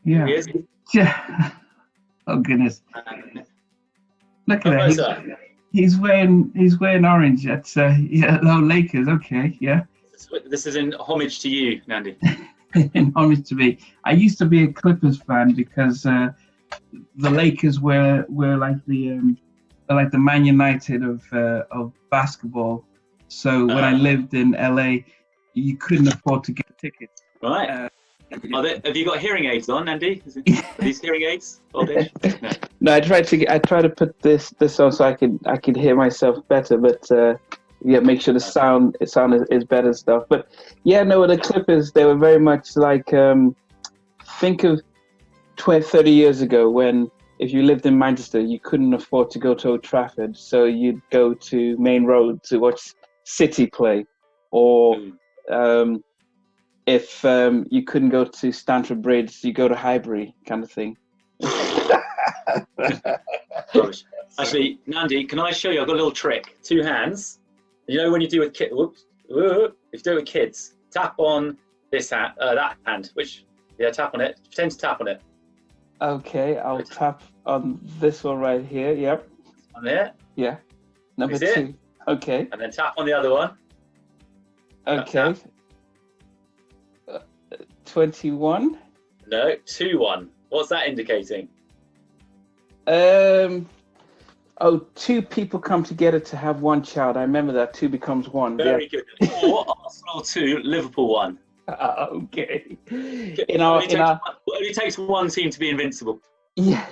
Yeah. He is. Yeah. Oh goodness! Look at Hello, that. sir. He's wearing orange. That's yeah. Hello, Lakers. Okay, yeah. This is in homage to you, Nnamdi. In homage to me, I used to be a Clippers fan because the Lakers were like the Man United of basketball. So when I lived in LA, you couldn't afford to get tickets. Right. Have you got hearing aids on, Nnamdi? Are these hearing aids? No, I tried to put this on so I could hear myself better, but yeah, make sure the sound is better and stuff. But yeah, no, the Clippers, they were very much like think of 30 years ago when if you lived in Manchester, you couldn't afford to go to Old Trafford, so you'd go to Main Road to watch City play, or if you couldn't go to Stamford Bridge, you go to Highbury, kind of thing. Actually, Nnamdi, can I show you? I've got a little trick. 2 hands. You know when you do with kids, if you do it with kids, tap on this hand, that hand. Tap on it. Pretend to tap on it. Okay, I'll tap on this one right here. Yep. On there. Yeah. Number 2. Okay. And then tap on the other one. Okay. 21. No, 2-1. What's that indicating? 2 people come together to have one child. I remember that. 2 becomes 1. Very good. Or Arsenal 2, Liverpool 1. Okay. It only takes one team to be invincible. Yeah.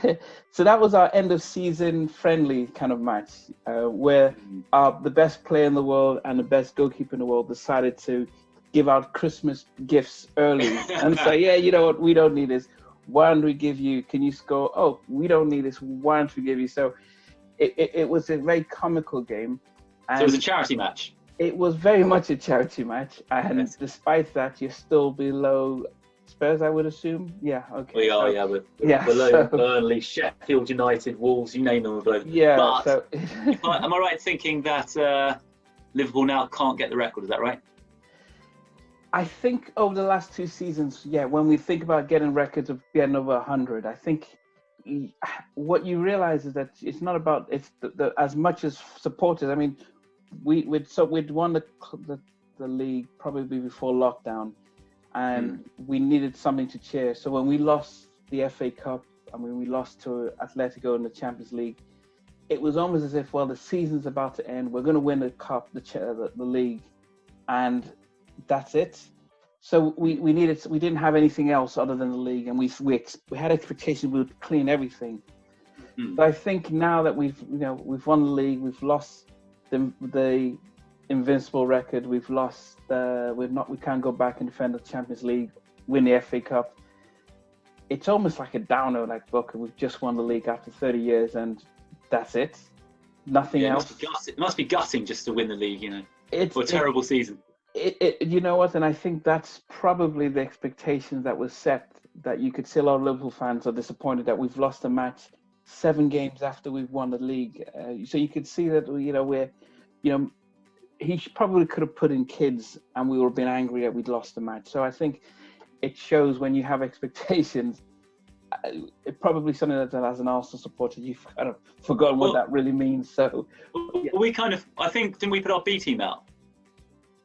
So that was our end of season friendly kind of match, where the best player in the world and the best goalkeeper in the world decided to give out Christmas gifts early and say, yeah, you know what, we don't need this. Why don't we give you? Can you score? Oh, we don't need this. Why don't we give you? So it was a very comical game. And so it was a charity match. It was very much a charity match, and despite that, you're still below Spurs, I would assume. Yeah, okay. We are, we're below Burnley, Sheffield United, Wolves, you name them, we're below. Yeah. But am I right in thinking that Liverpool now can't get the record? Is that right? I think over the last 2 seasons, yeah, when we think about getting records of getting over 100, I think what you realize is that it's not about as much as supporters. I mean, we'd won the league probably before lockdown, and we needed something to cheer. So when we lost the FA Cup, we lost to Atletico in the Champions League, it was almost as if, well, the season's about to end. We're going to win the cup, the league, and that's it. So we didn't have anything else other than the league, and we had expectations we would clean everything. But I think now that we've won the league, we've lost the invincible record, we can't go back and defend the Champions League, win the FA Cup. It's almost like a downer, like, look, we've just won the league after 30 years and that's it. Nothing else. It must be gutting just to win the league, for a terrible season. You know what, and I think that's probably the expectations that was set, that you could see a lot of Liverpool fans are disappointed that we've lost a match 7 games after we've won the league. So you could see that, he probably could have put in kids and we would have been angry that we'd lost the match. So I think it shows when you have expectations, it's probably something that as an Arsenal supporter, you've kind of forgotten what that really means. So we I think, didn't we put our B team out?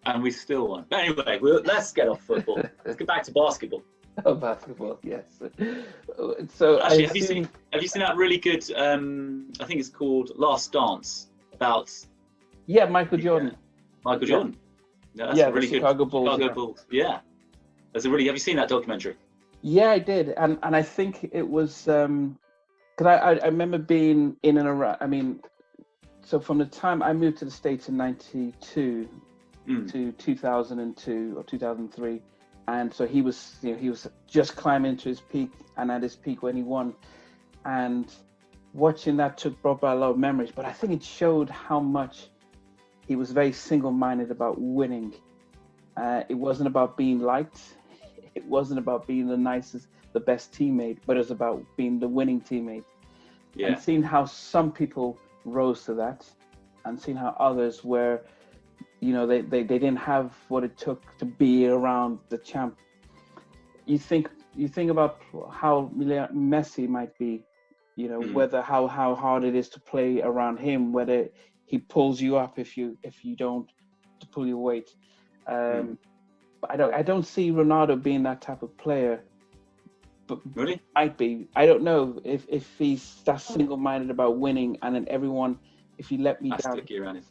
And we still won. But anyway, let's get off football. Let's get back to basketball. Oh, basketball, yes. So actually, have you seen that really good? I think it's called Last Dance about. Yeah, Michael Jordan. Michael Jordan. Yeah, that's a really good. Chicago Bulls. Yeah, that's a really. Have you seen that documentary? Yeah, I did, and I think it was because I remember being in and around. So from the time I moved to the States in '92 to 2002 or 2003. And so he was just climbing to his peak, and at his peak when he won. And watching that brought back a lot of memories. But I think it showed how much he was very single-minded about winning. It wasn't about being liked. It wasn't about being the nicest, the best teammate, but it was about being the winning teammate. Yeah. And seeing how some people rose to that, and seeing how others were, they didn't have what it took to be around the champ. You think you think about how Messi might be, you know, whether how hard it is to play around him, whether he pulls you up if you don't to pull your weight. But I don't see Ronaldo being that type of player. But really, might be. I don't know if he's that single-minded about winning, and then everyone, if he let me down.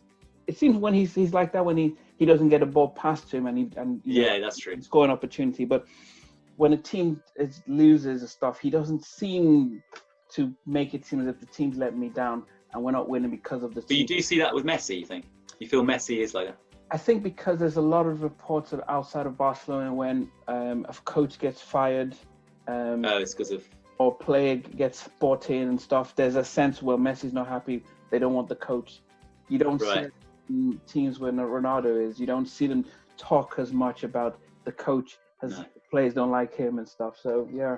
It seems when he's like that when he doesn't get a ball past him and yeah, that's true. Score an opportunity, but when a team loses and stuff, he doesn't seem to make it seem as if the team's letting me down and we're not winning because of the team. But you do see that with Messi, you think? You feel Messi is like that? I think because there's a lot of reports of outside of Barcelona when a coach gets fired. It's because of... Or player gets bought in and stuff. There's a sense where Messi's not happy. They don't want the coach. You don't see teams where Ronaldo is. You don't see them talk as much about the coach as players don't like him and stuff. So, yeah.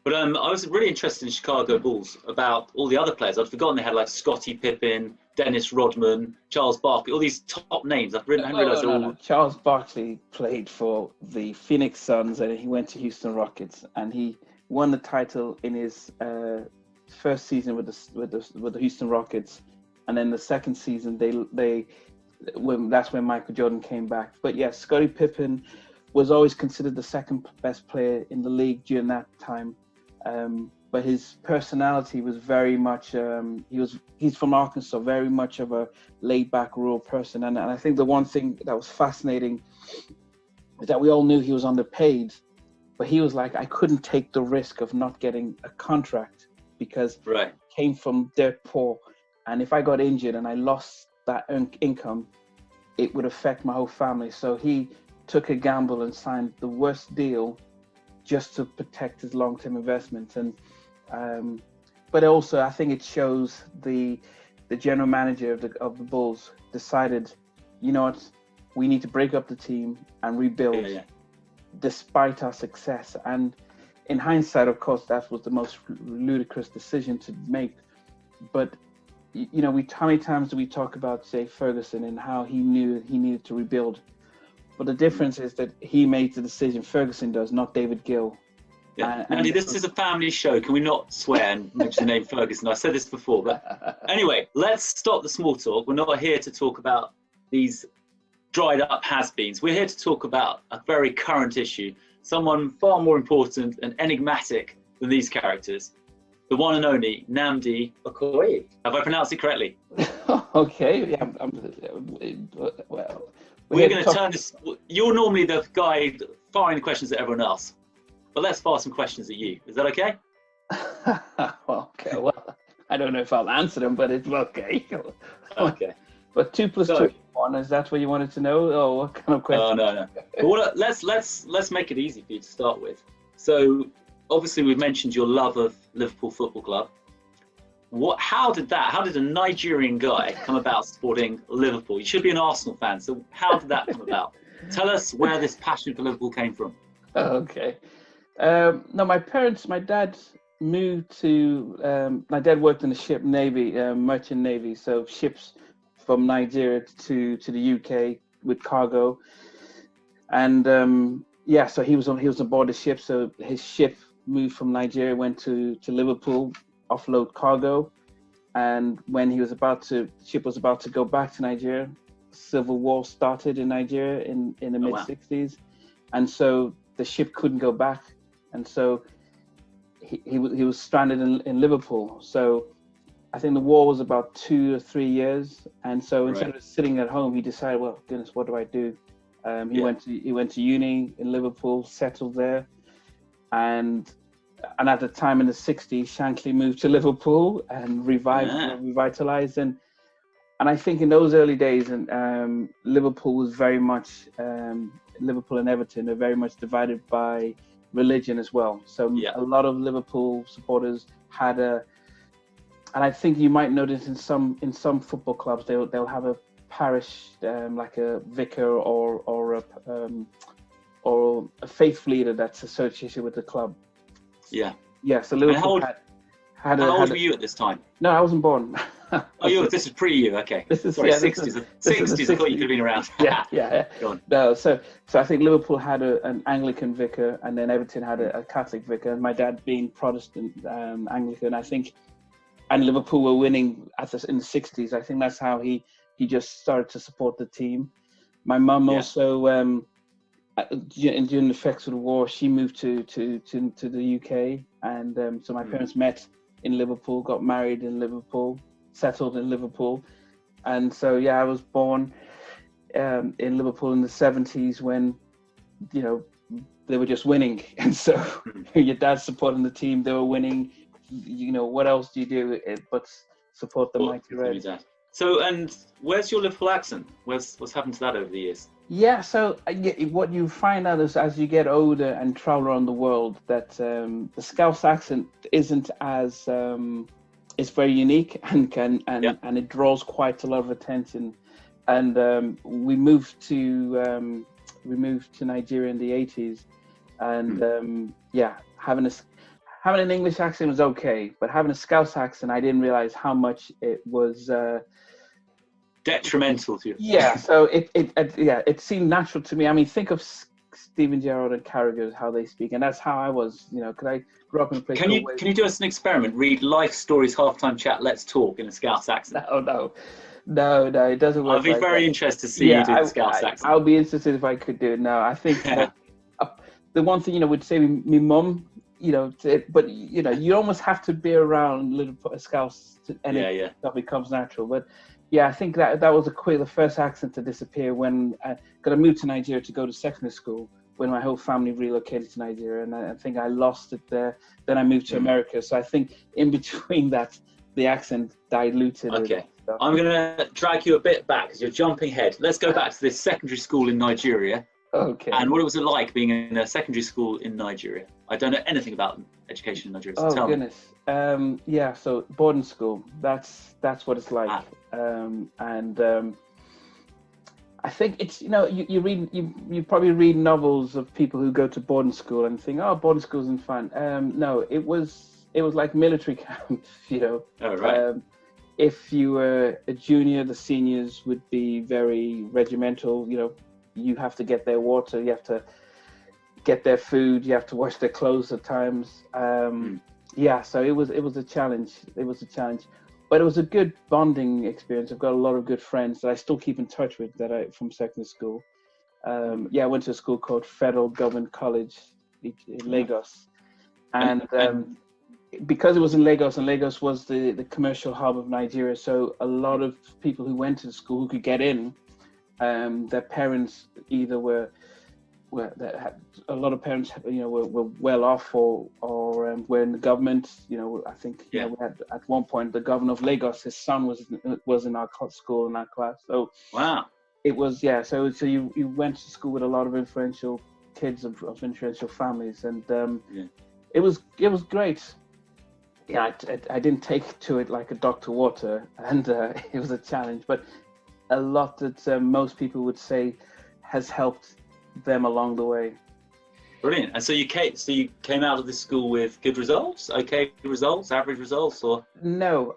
But I was really interested in Chicago Bulls about all the other players. I'd forgotten they had like Scottie Pippen, Dennis Rodman, Charles Barkley, all these top names. I didn't realize all. Charles Barkley played for the Phoenix Suns and he went to Houston Rockets and he won the title in his first season with the Houston Rockets, and then the second season that's when Michael Jordan came back. But yes, Scottie Pippen was always considered the second best player in the league during that time. But his personality was very much, he's from Arkansas, very much of a laid-back, rural person. And I think the one thing that was fascinating is that we all knew he was underpaid, but he was like, I couldn't take the risk of not getting a contract because I came from dirt poor. And if I got injured and I lost that income, it would affect my whole family. So he took a gamble and signed the worst deal just to protect his long-term investment. And but also I think it shows the general manager of the Bulls decided, you know what, we need to break up the team and rebuild despite our success. And in hindsight, of course, that was the most ludicrous decision to make. But you know, how many times do we talk about, say, Ferguson and how he knew he needed to rebuild? But the difference is that he made the decision, Ferguson does, not David Gill. Yeah. Andy, this is a family show. Can we not swear and mention the name Ferguson? I said this before, but anyway, let's stop the small talk. We're not here to talk about these dried up has-beens. We're here to talk about a very current issue, someone far more important and enigmatic than these characters. The one and only Nnamdi Okoye. Have I pronounced it correctly? Okay. Yeah. Well, we're going to turn this. You're normally the guy firing the questions at everyone else, but let's fire some questions at you. Is that okay? Okay. Well, I don't know if I'll answer them, but it's okay. Okay. But 2 + 2 is 1. Is that what you wanted to know? Oh, what kind of question? No. But let's make it easy for you to start with. So obviously we've mentioned your love of Liverpool Football Club. How did a Nigerian guy come about supporting Liverpool? You should be an Arsenal fan, so how did that come about? Tell us where this passion for Liverpool came from. Okay. No, my dad moved to, my dad worked in the ship navy, merchant navy, so ships from Nigeria to the UK with cargo. And so he was aboard the ship, so his ship moved from Nigeria, went to Liverpool, offload cargo, and when the ship was about to go back to Nigeria, civil war started in Nigeria in the mid-60s, and so the ship couldn't go back, and so he was stranded in Liverpool. So I think the war was about 2 or 3 years, and so instead of sitting at home, he decided, well, goodness, what do I do? He went to uni in Liverpool, settled there, and at the time in the 60s, Shankly moved to Liverpool and revitalized. And I think in those early days, Liverpool was very much, Liverpool and Everton are very much divided by religion as well. So a lot of Liverpool supporters had and I think you might notice in some football clubs, they'll have a parish, like a vicar or a faith leader that's associated with the club. Yeah. So Liverpool how old were you at this time? No, I wasn't born. Oh, this is pre-you, okay. This is, Sorry, yeah, 60s. this is 60s, the I thought you could have been around. yeah. Go on. No, so I think Liverpool had an Anglican vicar, and then Everton had a Catholic vicar. And my dad being Protestant, Anglican, I think, and Liverpool were winning in the 60s. I think that's how he just started to support the team. My mum also, during the effects of the war, she moved to the UK, and so my parents met in Liverpool, got married in Liverpool, settled in Liverpool, and so I was born in Liverpool in the 70s when they were just winning, and so your dad's supporting the team, they were winning. What else do you do but support the mighty Reds? So, and where's your Liverpool accent? What's happened to that over the years? Yeah, so what you find out is as you get older and travel around the world that the Scouse accent isn't as it's very unique and it draws quite a lot of attention. And we moved to Nigeria in the 80s, and having an English accent was okay, but having a Scouse accent, I didn't realize how much it was detrimental to you. Yeah, so it seemed natural to me. I mean, think of Stephen Gerrard and Carragher, how they speak, and that's how I was. Because I grew up in a place. Can you do us an experiment? Read Life Stories Halftime Chat. Let's talk in a Scouse accent. No, it doesn't work. I'd be very interested to see you do the Scouse accent. I'll be interested if I could do it. No, I think the one thing would say my mum. But you almost have to be around little Scouse, and it becomes natural. But I think that was the first accent to disappear when I moved to Nigeria to go to secondary school when my whole family relocated to Nigeria, and I think I lost it there. Then I moved to America, so I think in between that the accent diluted. Okay, I'm gonna drag you a bit back because you're jumping ahead. Let's go back to this secondary school in Nigeria. Okay. And what was it like being in a secondary school in Nigeria? I don't know anything about education in Nigeria. So tell goodness. Me. So boarding school. That's what it's like. I think it's you probably read novels of people who go to boarding school and think, oh, boarding school isn't fun. No, it was like military camp. Oh, right. If you were a junior, the seniors would be very regimental. You have to get their water, you have to get their food, you have to wash their clothes at times. So it was a challenge. But it was a good bonding experience. I've got a lot of good friends that I still keep in touch with from secondary school. I went to a school called Federal Government College in Lagos. And because it was in Lagos, and Lagos was the commercial hub of Nigeria, so a lot of people who went to the school who could get in, their parents either were a lot of parents were well off or were in the government. I think we had at one point the governor of Lagos, his son was in our school in our class. So wow, it was so you went to school with a lot of influential kids of influential families, and it was great. I didn't take to it like a duck to water, and it was a challenge, but a lot that most people would say has helped them along the way. Brilliant. And so you came out of this school with good results, okay results, average results, or? No,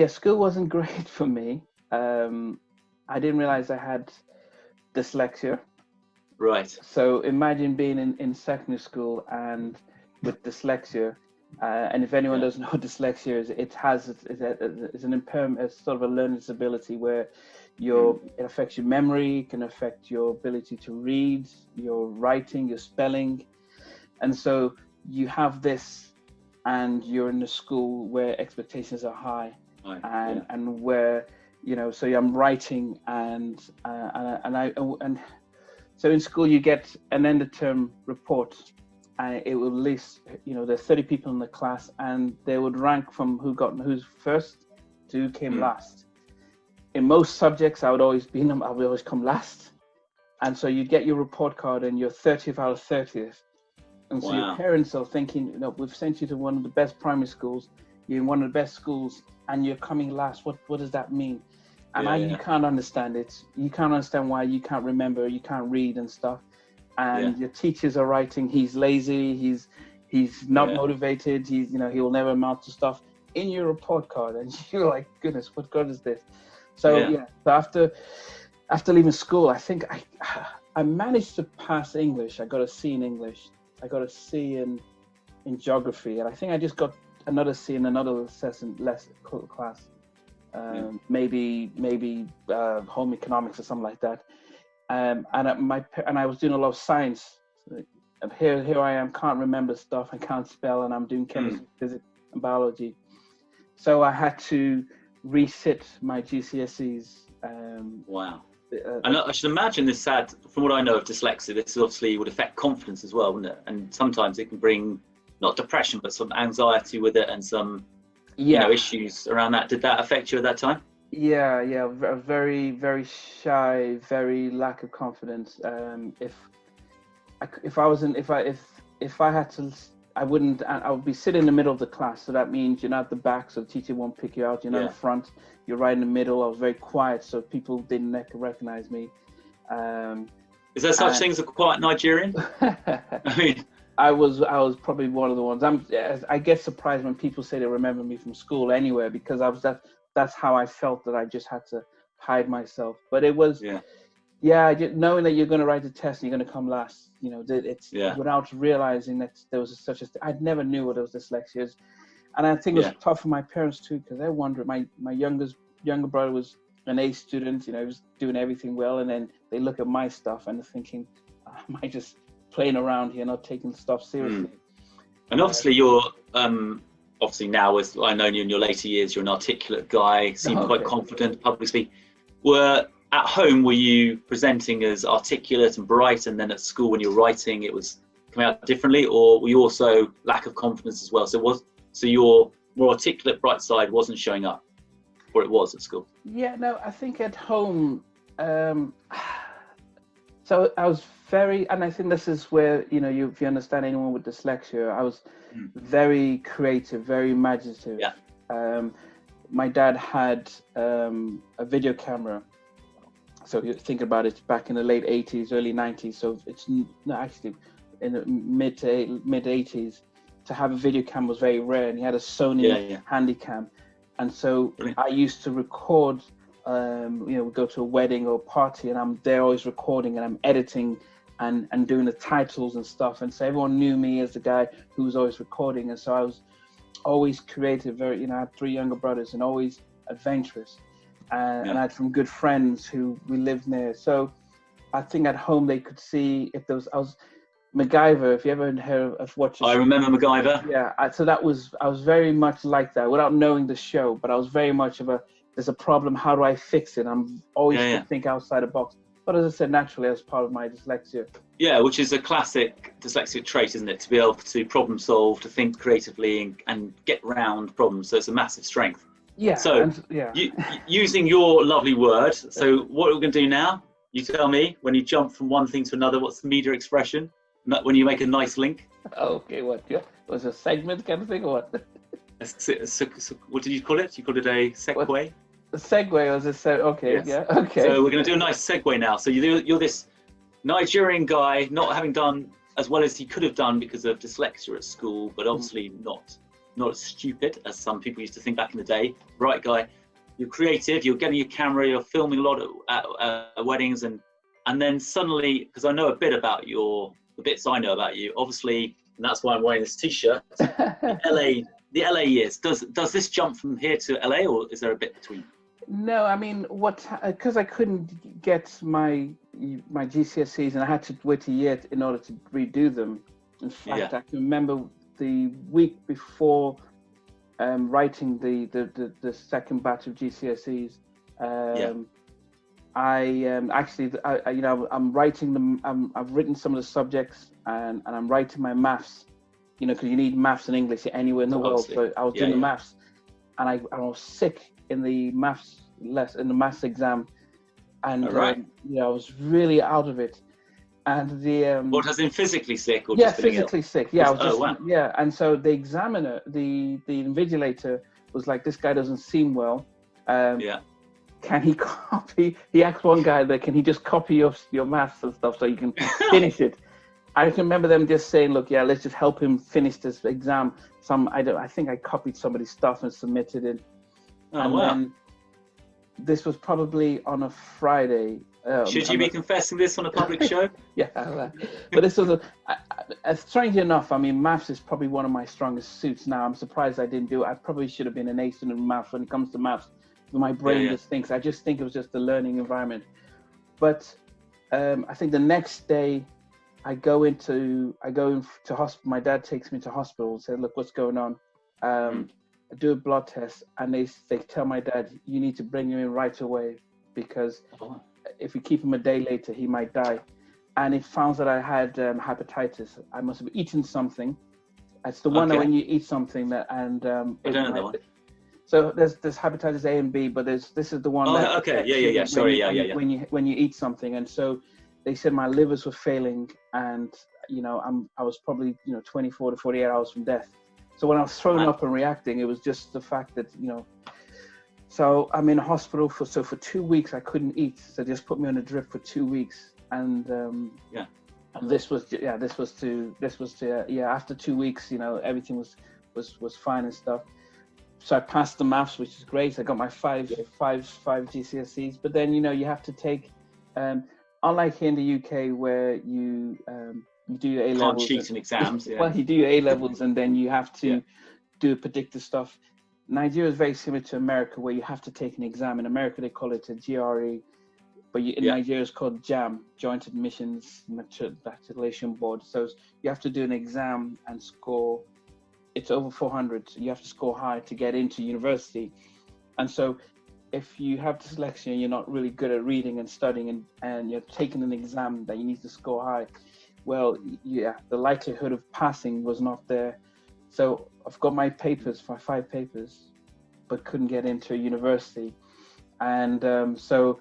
school wasn't great for me. I didn't realize I had dyslexia. Right. So imagine being in secondary school and with dyslexia. And if anyone doesn't know what dyslexia is, it's an impairment, it's sort of a learning disability where it affects your memory, it can affect your ability to read, your writing, your spelling. And so you have this, and you're in a school where expectations are high, and where so I'm writing and so in school you get an end of term report. It will list, there's 30 people in the class, and they would rank from who's first to who came last. In most subjects, I would always come last. And so you'd get your report card and you're 30th out of 30th. And so your parents are thinking, we've sent you to one of the best primary schools, you're in one of the best schools, and you're coming last. What does that mean? And you can't understand it. You can't understand why you can't remember, you can't read and stuff. And your teachers are writing, he's lazy, he's not motivated, he will never amount to stuff. in your report card, and you're like, goodness, what God is this? So so after leaving school, I think I managed to pass English. I got a C in English. I got a C in geography, and I think I just got another C in another less class. Maybe home economics or something like that. And I was doing a lot of science. Here I am, can't remember stuff, I can't spell, and I'm doing chemistry, physics, and biology. So I had to resit my GCSEs. Wow. And I should imagine this had, from what I know of dyslexia, this obviously would affect confidence as well, wouldn't it? And sometimes it can bring, not depression, but some anxiety with it and some issues around that. Did that affect you at that time? Yeah. Very, very shy, very lack of confidence. If I had to, I would be sitting in the middle of the class. So that means you're not at the back, so the teacher won't pick you out. You're not in front. You're right in the middle. I was very quiet, so people didn't recognize me. Is there such things as quiet Nigerian? I mean, I was probably one of the ones. I get surprised when people say they remember me from school anywhere, because that's how I felt, that I just had to hide myself. But it was just knowing that you're going to write the test and you're going to come last. It's without realizing that there was such a. I never knew what those dyslexias, and I think it was tough for my parents too, because they wondered. My younger brother was an A student. He was doing everything well, and then they look at my stuff and they're thinking, am I just playing around here, not taking stuff seriously? And obviously you're obviously now, as I know you in your later years, you're an articulate guy, seem quite confident, public speaking. At home, were you presenting as articulate and bright, and then at school when you were writing, it was coming out differently, or were you also lack of confidence as well? So your more articulate, bright side wasn't showing up, or it was at school? Yeah, no, I think at home, so I was very, and I think this is where, if you understand anyone with dyslexia, I was very creative, very imaginative. Yeah. My dad had a video camera. So you think about it, back in the late 80s, early 90s. So it's actually in the mid 80s, to have a video camera was very rare. And he had a Sony Handycam. And so I used to record, we go to a wedding or a party, and I'm there always recording, and I'm editing and doing the titles and stuff. And so everyone knew me as the guy who was always recording. And so I was always creative, very, I had 3 younger brothers, and always adventurous. And I had some good friends who we lived near. So I think at home they could see if there was, I was MacGyver, if you ever heard of watching. I remember MacGyver. Yeah, so I was very much like that without knowing the show, but I was very much of there's a problem, how do I fix it? I'm always to think outside the box. But as I said, naturally, as part of my dyslexia. Yeah, which is a classic dyslexic trait, isn't it? To be able to problem solve, to think creatively and get round problems. So it's a massive strength. Yeah. So using your lovely word. So what we're going to do now, you tell me, when you jump from one thing to another, what's the media expression? When you make a nice link? Okay, what? Was a segment kind of thing or what? What did you call it? You called it a segue? What? A segue was a okay, yes. Okay. So we're going to do a nice segue now. So you're this Nigerian guy, not having done as well as he could have done because of dyslexia at school, but obviously not as stupid as some people used to think back in the day. Bright guy. You're creative, you're getting your camera, you're filming a lot at weddings, and then suddenly, because I know a bit about the bits I know about you, obviously, and that's why I'm wearing this t-shirt, the LA years. Does this jump from here to LA, or is there a bit between? No, I mean, because I couldn't get my GCSEs, and I had to wait a year in order to redo them. In fact, I can remember the week before writing the second batch of GCSEs. I'm writing them. I've written some of the subjects, and I'm writing my maths. Because you need maths and English anywhere in the world. So I was doing the maths, and I was sick in the maths exam, and I was really out of it. And the what, as in physically sick, or just physically sick? Yeah, I was just And so the examiner, the invigilator, was like, "This guy doesn't seem well. Can he copy?" He asked one guy there, "Can he just copy your maths and stuff so you can finish it?" I can remember them just saying, "Look, yeah, let's just help him finish this exam." I think I copied somebody's stuff and submitted it. Oh, And wow. then this was probably on a Friday. Should you be confessing this on a public show? Yeah, but this was strangely enough. I mean, maths is probably one of my strongest suits now. I'm surprised I didn't do it. I probably should have been an ace in maths when it comes to maths. My brain just thinks. I just think it was just the learning environment. But I think the next day, I go into hospital. My dad takes me to hospital and said, "Look, what's going on?" I do a blood test, and they tell my dad, "You need to bring him in right away because if we keep him a day later, he might die." And it found that I had hepatitis. I must have eaten something. It's the one that when you eat something that I don't know that one. So there's hepatitis A and B, but this is the one. Oh, okay, yeah. Sorry, yeah. When you eat something, and so they said my livers were failing, and I was probably 24 to 48 hours from death. So when I was thrown up and reacting, it was just the fact that So I'm in a hospital for 2 weeks I couldn't eat. So they just put me on a drip for 2 weeks, and and this was after 2 weeks, everything was fine and stuff. So I passed the maths, which is great. I got my five GCSEs, but then you have to take, unlike here in the UK where you do your A levels. Can't cheat in exams. Yeah. Well, you do your A levels and then you have to do predictive stuff. Nigeria is very similar to America, where you have to take an exam. In America, they call it a GRE, but in Nigeria, it's called JAM, Joint Admissions Matriculation Board. So you have to do an exam and score. It's over 400. So you have to score high to get into university. And so if you have dyslexia and you're not really good at reading and studying and you're taking an exam that you need to score high, well, the likelihood of passing was not there. So I've got my papers, my 5 papers, but couldn't get into a university. And so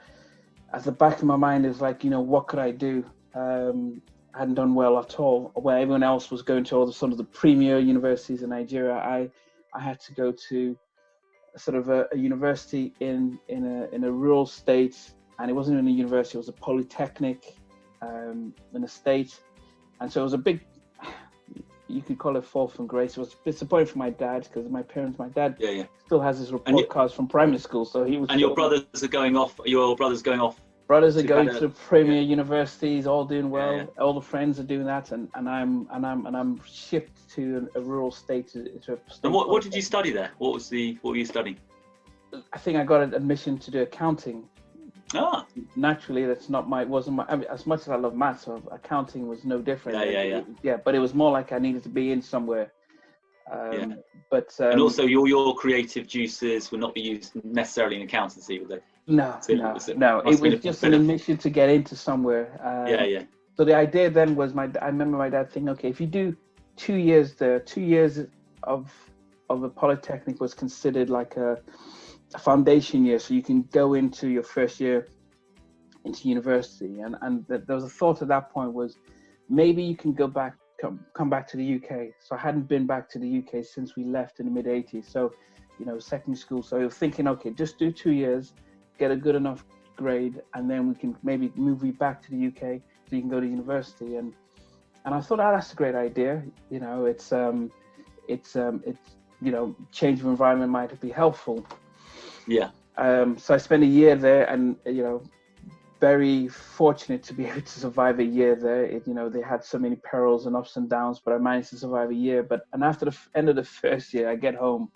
at the back of my mind is like, what could I do? I hadn't done well at all. Where everyone else was going to all some of the premier universities in Nigeria, I had to go to sort of a university in a rural state, and it wasn't even a university; it was a polytechnic in a state, and so it was a big. You could call it fall from grace. It was disappointing for my dad because my dad still has his report cards from primary school, so he was. And your brothers are going off. Your brothers going off. Brothers are going to premier universities, all doing well. Yeah. All the friends are doing that, and I'm shipped to a rural state. And what did you study there? What were you studying? I think I got an admission to do accounting. Ah. Naturally, wasn't my. I mean, as much as I love maths, accounting was no different. Yeah. But it was more like I needed to be in somewhere. But and also your creative juices would not be used necessarily in accountancy, would they? No. It was just an admission to get into somewhere. So the idea then was I remember my dad thinking, okay, if you do 2 years there, 2 years of a polytechnic was considered like a foundation year, so you can go into your first year into university. And there was a thought at that point was maybe you can come back to the UK. So I hadn't been back to the UK since we left in the mid 80s. So, secondary school. So I was thinking, okay, just do 2 years, get a good enough grade, and then we can maybe move you back to the UK so you can go to university. And I thought, that's a great idea. Change of environment might be helpful. Yeah. So I spent a year there, and very fortunate to be able to survive a year there. They had so many perils and ups and downs, but I managed to survive a year. And after the end of the first year, I get home,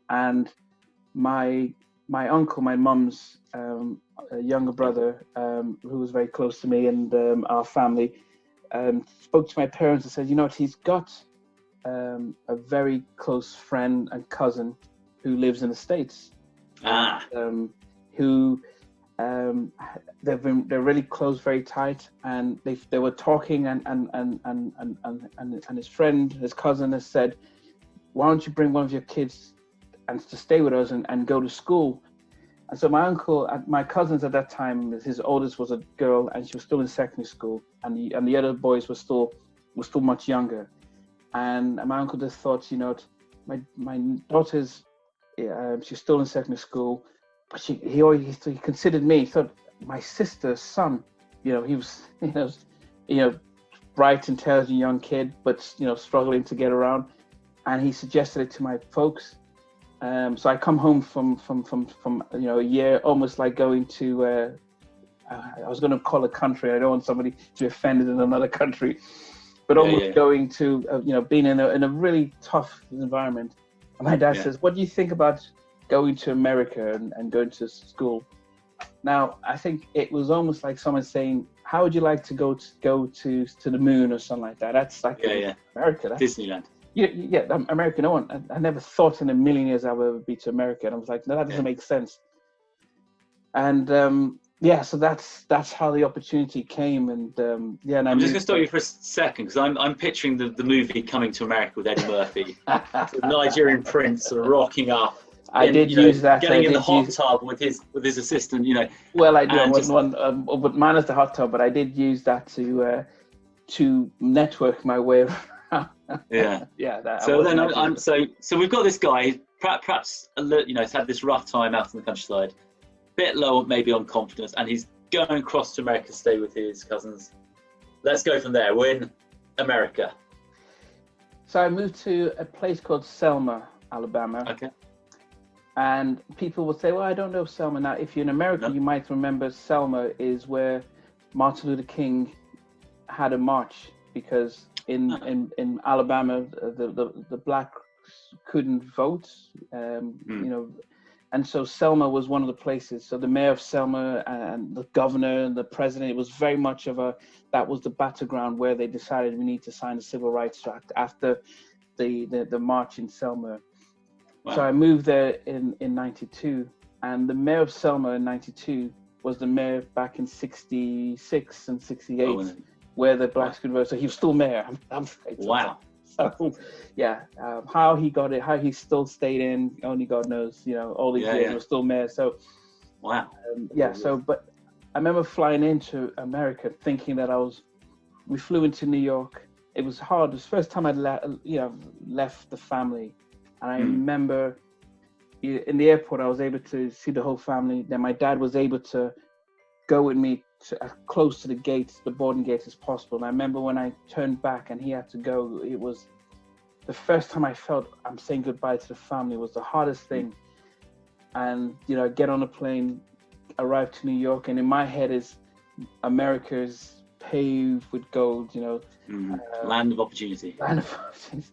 and my uncle, my mum's younger brother, who was very close to me and our family, spoke to my parents and said, he's got a very close friend and cousin who lives in the States. They're really close, very tight, and they were talking, and his friend, his cousin, has said, why don't you bring one of your kids and to stay with us and go to school? And so my cousins at that time, his oldest was a girl, and she was still in secondary school, and the other boys were still much younger. And my uncle just thought, my daughter's she's still in secondary school, but he considered me. He thought my sister's son, he was bright, intelligent young kid, but struggling to get around. And he suggested it to my folks. So I come home from a year, almost like going to. I was going to call a country. I don't want somebody to be offended in another country, but almost going to being in a really tough environment. And my dad says, "What do you think about going to America and going to school?" Now, I think it was almost like someone saying, "How would you like to go to the moon or something like that?" That's like America. That's Disneyland. Yeah, America. No one. I never thought in a million years I would ever be to America, and I was like, no, that doesn't make sense. And so that's how the opportunity came. And and I'm just going to stop you for a second because I'm picturing the movie Coming to America with Eddie Murphy, the Nigerian prince rocking up. I did use that. Getting in the hot tub with his assistant, Well, I do. I wasn't one, but minus the hot tub. But I did use that to network my way around. So then so we've got this guy, perhaps he's had this rough time out in the countryside, bit low maybe on confidence, and he's going across to America to stay with his cousins. Let's go from there. We're in America. So I moved to a place called Selma, Alabama. Okay. And people will say, well, I don't know Selma. Now, if you're in America, you might remember Selma is where Martin Luther King had a march, because in Alabama, the blacks couldn't vote, and so Selma was one of the places. So the mayor of Selma and the governor and the president, it was very much that was the battleground where they decided we need to sign the Civil Rights Act after the march in Selma. Wow. So I moved there in 92, and the mayor of Selma in 92 was the mayor back in 66 and 68, where the blacks could vote. So he was still mayor. Wow. So, how he got it, how he still stayed in, only God knows, all these years he was still mayor. So, wow. But I remember flying into America thinking that we flew into New York. It was hard. It was the first time I'd left the family. And I remember in the airport, I was able to see the whole family. Then my dad was able to go with me to as close to the boarding gate as possible. And I remember when I turned back and he had to go, it was the first time I felt I'm saying goodbye to the family. It was the hardest thing. And, get on a plane, arrive to New York, and in my head is America's paved with gold, land of opportunity. Land of opportunity.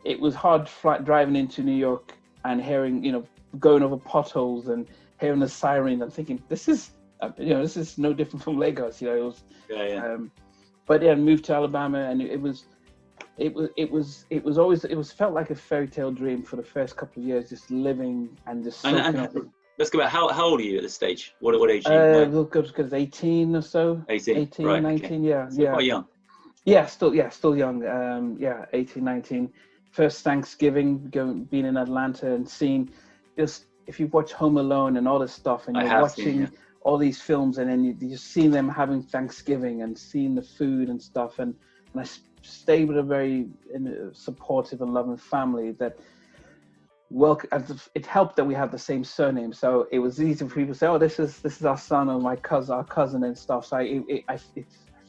It was hard driving into New York and hearing, going over potholes and hearing the siren and thinking, this is no different from Lagos. It was, but moved to Alabama, and it felt like a fairy tale dream for the first couple of years, just living and just. Let's go back. How old are you at this stage? What age are you? Look, because 18 or so. 18, right, 19, okay. So quite young. Still young. 18, 19. First Thanksgiving, being in Atlanta and seeing just, if you watch Home Alone and all this stuff, and you're watching all these films, and then you see them having Thanksgiving and seeing the food and stuff, and I stayed with a very supportive and loving family that it helped that we have the same surname, so it was easy for people to say, oh, this is our son or our cousin and stuff. So it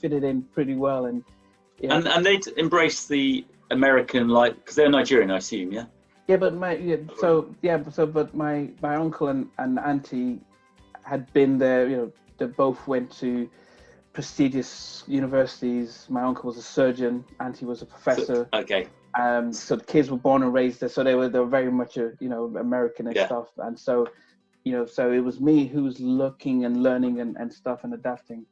fitted in pretty well, and they'd embrace the American, because they're Nigerian, I assume, yeah. Yeah, but my uncle and auntie had been there. They both went to prestigious universities. My uncle was a surgeon, auntie was a professor. So the kids were born and raised there, so they were very much American and stuff. And so, so it was me who was looking and learning and stuff and adapting.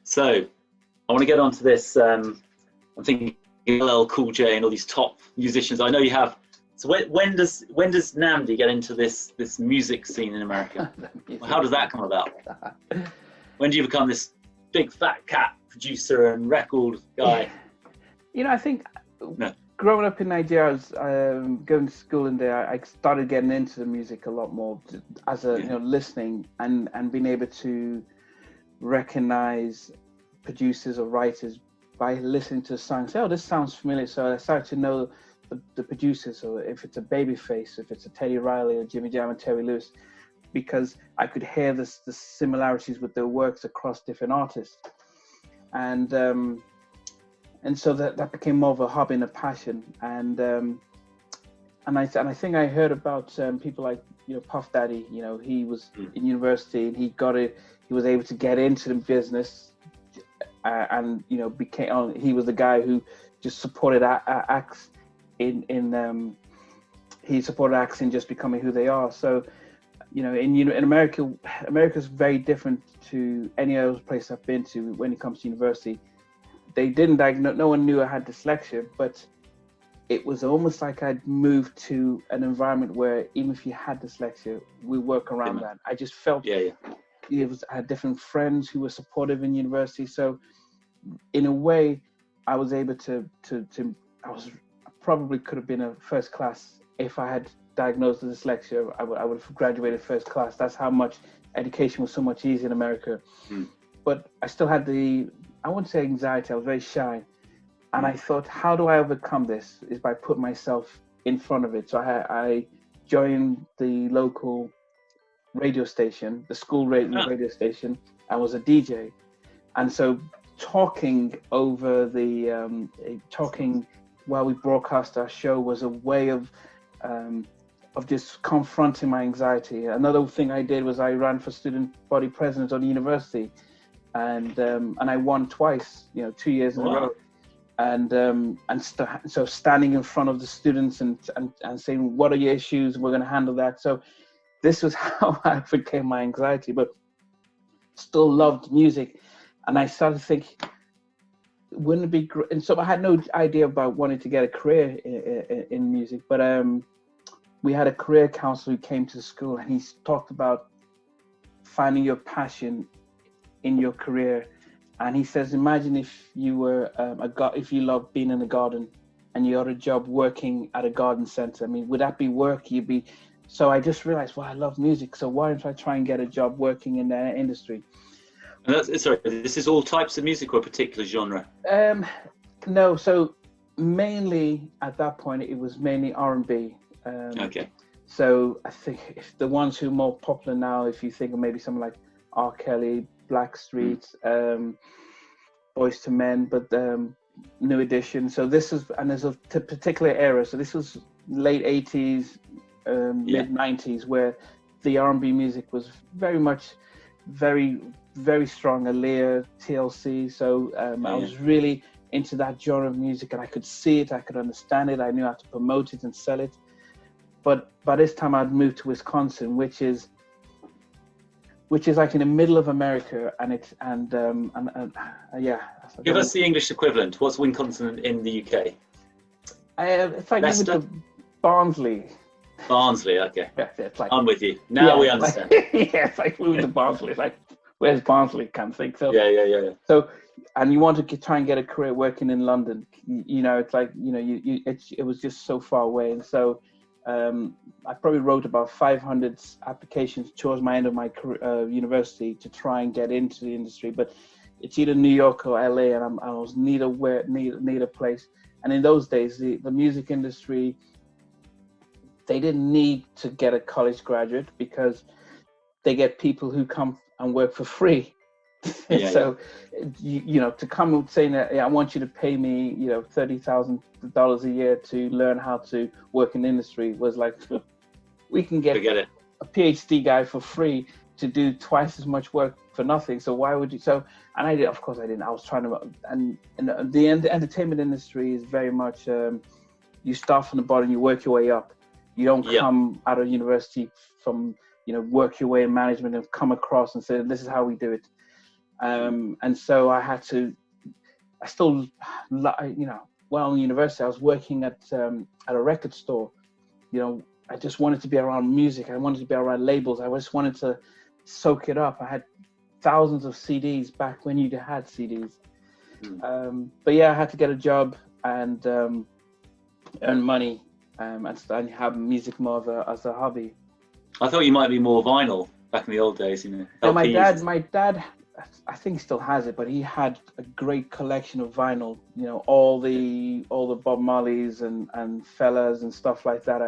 So I want to get onto this. I'm thinking LL Cool J and all these top musicians. I know you have. So when does Nnamdi get into this music scene in America? How does that come about? When do you become this big fat cat producer and record guy? I think growing up in Nigeria, I was going to school in there. I started getting into the music a lot more as listening and being able to recognize producers or writers by listening to the song. Say, oh, this sounds familiar. So I started to know the producers. So if it's a Babyface, if it's a Teddy Riley or Jimmy Jam and Terry Lewis, because I could hear the similarities with their works across different artists. and so that became more of a hobby and a passion. And I think I heard about people like Puff Daddy. He was in university and he was able to get into the business, and he was the guy who just supported acts he supported acts in just becoming who they are. So in America, America's very different to any other place I've been to when it comes to university. They didn't diagnose, no one knew I had dyslexia, but it was almost like I'd moved to an environment where even if you had dyslexia, we work around that. I just felt I had different friends who were supportive in university. So in a way, I was able I probably could have been a first class if I had diagnosed with dyslexia. I would have graduated first class. That's how much education was so much easier in America. But I still had I wouldn't say anxiety, I was very shy. And I thought, how do I overcome this? Is by putting myself in front of it. So I joined the local radio station, the school radio station. I was a DJ. And so talking while we broadcast our show was a way of just confronting my anxiety. Another thing I did was I ran for student body president of the university, and I won twice, 2 years in a row. So standing in front of the students and saying, what are your issues? We're going to handle that. So this was how I overcame my anxiety, but still loved music. And I started to think, wouldn't it be great? And so I had no idea about wanting to get a career in music, but we had a career counselor who came to the school, and he talked about finding your passion in your career. And he says, imagine if you were if you loved being in a garden and you had a job working at a garden center. I mean, would that be work? So I just realized, well, I love music, so why don't I try and get a job working in that industry? And sorry, this is all types of music or a particular genre? No, so mainly at that point it was mainly R&B. Okay. So I think if the ones who are more popular now, if you think of maybe someone like R. Kelly, Blackstreet, Boyz II Men, but New Edition. So this is, and there's a particular era. So this was late 80s, mid 90s, where the R&B music was very much, very, very strong. Aaliyah, TLC. So I was really into that genre of music, and I could see it, I could understand it, I knew how to promote it and sell it. But by this time I'd moved to Wisconsin, which is like in the middle of America, and Give us the English equivalent. What's Wisconsin in the UK? It's like moving to Barnsley. Barnsley, okay. Yeah, it's like, I'm with you. Now we understand. It's like moving to Barnsley. It's like, where's Barnsley? Can't think. So yeah. So, and you want to try and get a career working in London. It's like it was just so far away, and so. I probably wrote about 500 applications towards my end of my career, university to try and get into the industry, but it's either New York or LA, and I was neither place. And in those days, the music industry, they didn't need to get a college graduate because they get people who come and work for free. So, to come and saying that I want you to pay me, $30,000 a year to learn how to work in the industry was like, we can get a PhD guy for free to do twice as much work for nothing. So why would you? So, and I did, of course I didn't. I was trying to, and the entertainment industry is very much, you start from the bottom, you work your way up. You don't come out of university from, work your way in management and come across and say, this is how we do it. And so I still, while in university, I was working at a record store. I just wanted to be around music. I wanted to be around labels. I just wanted to soak it up. I had thousands of CDs back when you had CDs. But I had to get a job and earn money and have music more as a hobby. I thought you might be more vinyl back in the old days, No, my dad, I think he still has it, but he had a great collection of vinyl. All the Bob Marleys and Fellas and stuff like that.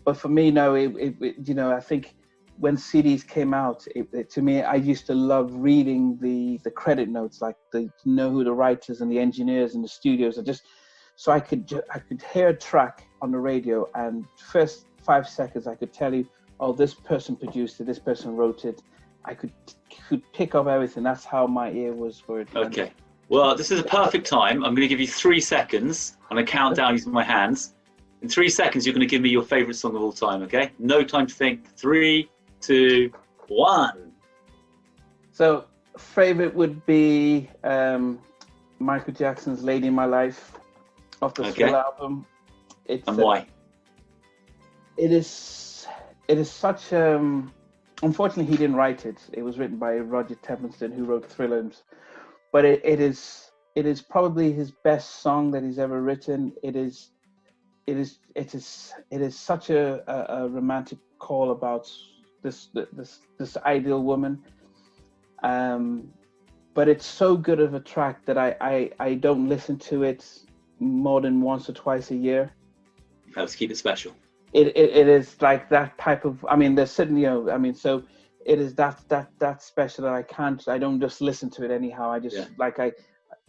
But for me, no, I think when CDs came out, to me, I used to love reading the credit notes, like to know who the writers and the engineers and the studios are, just so I could hear a track on the radio, and first 5 seconds I could tell you, oh, this person produced it, this person wrote it. I could pick up everything. That's how my ear was for it. Okay. Well, this is a perfect time. I'm going to give you 3 seconds. I'm going to count down using my hands. In 3 seconds, you're going to give me your favourite song of all time, okay? No time to think. 3, 2, 1. So, favourite would be Michael Jackson's Lady in My Life off the Thrill album. And why? It is such unfortunately he didn't write it. It was written by Roger Templeton, who wrote Thriller, but it is probably his best song that he's ever written. It is such a romantic call about this ideal woman, but it's so good of a track that I don't listen to it more than once or twice a year. Let's keep it special. It is like that type of, I mean, there's sitting, so it is that special that I don't just listen to it anyhow. I just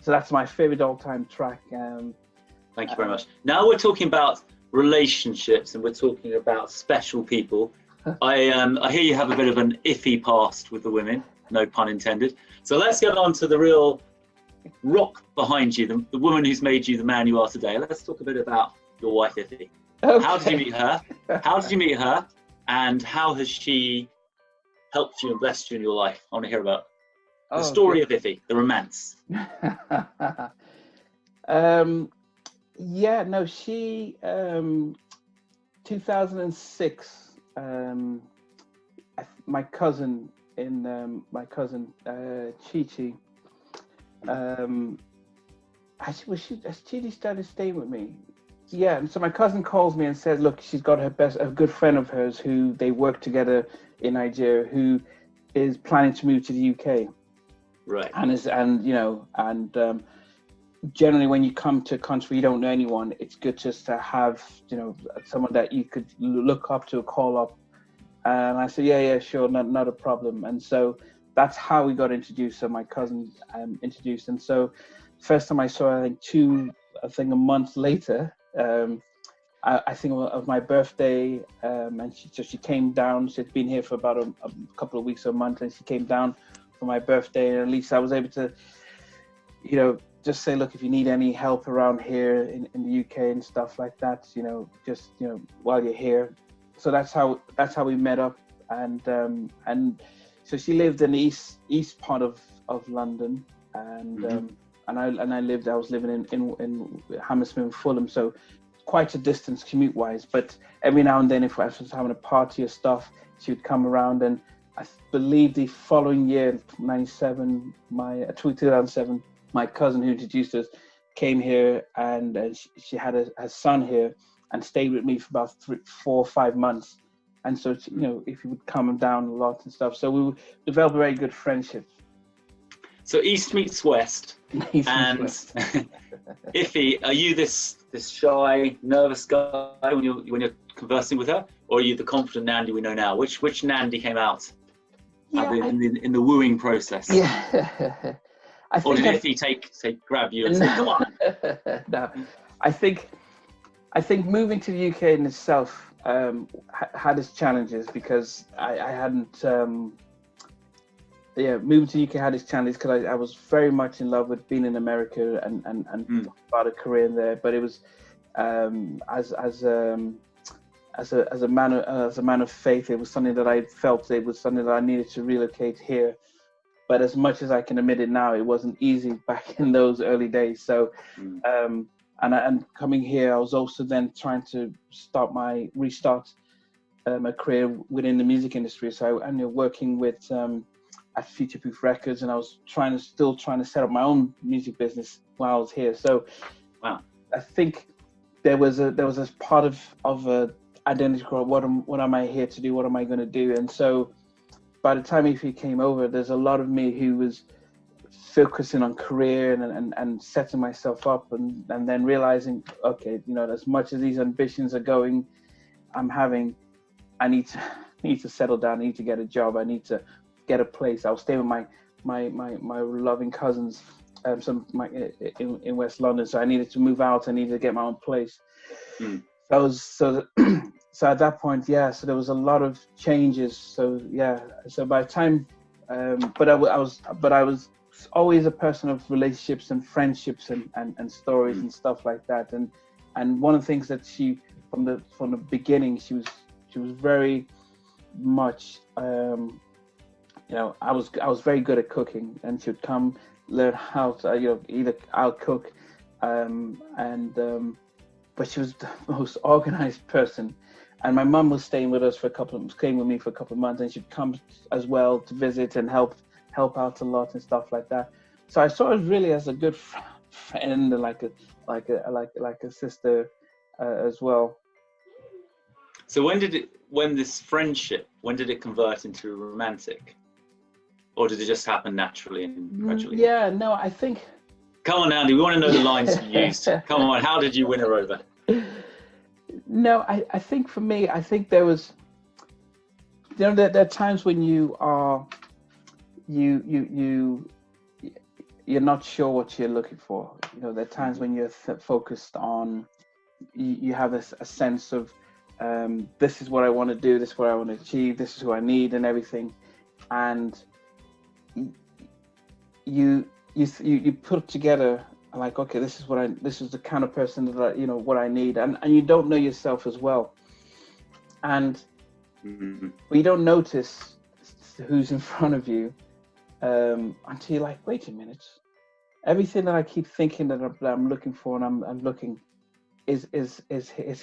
so that's my favorite all-time track. Thank you very much. Now we're talking about relationships and we're talking about special people. I hear you have a bit of an iffy past with the women, no pun intended. So let's get on to the real rock behind you, the woman who's made you the man you are today. Let's talk a bit about your wife, Iffy. Okay. How did you meet her? And how has she helped you and blessed you in your life? I want to hear about the story of Iffy, the romance. She 2006. My cousin Chi-Chi. Has Chi-Chi started staying with me? Yeah, and so my cousin calls me and says, look, she's got a good friend of hers who they work together in Nigeria, who is planning to move to the UK. Right. And generally when you come to a country you don't know anyone, it's good just to have, someone that you could look up to, call up. And I said, yeah, sure, not a problem. And so that's how we got introduced. So my cousin introduced. And so first time I saw her, I think a month later, I think of my birthday, and she came down. She'd been here for about a couple of weeks or a month, and she came down for my birthday. And at least I was able to, just say, look, if you need any help around here in the UK and stuff like that, while you're here. So that's how we met up, and so she lived in the east part of London, and I was living in Hammersmith and Fulham, so quite a distance commute wise. But every now and then, if I was having a party or stuff, she would come around. And I believe the following year, 2007, my cousin who introduced us came here, and she had a son here and stayed with me for about 4 or 5 months. And so, if he would come down a lot and stuff, so we would develop a very good friendship. So East meets West. West. Iffy, are you this shy, nervous guy when you're conversing with her, or are you the confident Nnamdi we know now? Which Nnamdi came out in the wooing process? Yeah. Or did Iffy grab you and say, "Come on"? No, I think moving to the UK in itself had its challenges, because I hadn't. Moving to the UK had its challenges because I was very much in love with being in America and about a career in there. But it was as a man of faith, it was something that I felt it was something that I needed to relocate here. But as much as I can admit it now, it wasn't easy back in those early days. So, and coming here, I was also then trying to restart my career within the music industry. So I'm working with at Future Proof Records, and I was still trying to set up my own music business while I was here. So, wow. I think there was a part of a identity growth. What am I here to do? What am I going to do? And so, by the time he came over, there's a lot of me who was focusing on career and setting myself up, and then realizing, okay, as much as these ambitions are going, I need need to settle down. I need to get a job. I need to get a place. I was staying with my loving cousins in West London, so I needed to move out. I needed to get my own place. So at that point, so there was a lot of changes. So by the time, but I was always a person of relationships and friendships and stories and stuff like that. And one of the things that she from the beginning, she was very much, I was very good at cooking, and she would come learn how to either I'll cook, but she was the most organized person. And my mum was staying with me for a couple of months, and she'd come as well to visit and help out a lot and stuff like that. So I saw her really as a good friend, like a sister as well. So when this friendship, when did it convert into a romantic, or did it just happen naturally and gradually? Yeah, no, I think. Come on, Andy, we want to know the lines you used. Come on, how did you win her over? No, I think for me, I think there was, there are times when you're not sure what you're looking for. There are times when you're focused on, you have a sense of, this is what I want to do, this is what I want to achieve, this is who I need and everything. And you put it together like, okay, this is the kind of person that what I need, and you don't know yourself as well, and you don't notice who's in front of you until you're like, wait a minute, everything that I keep thinking that I'm looking for and I'm looking is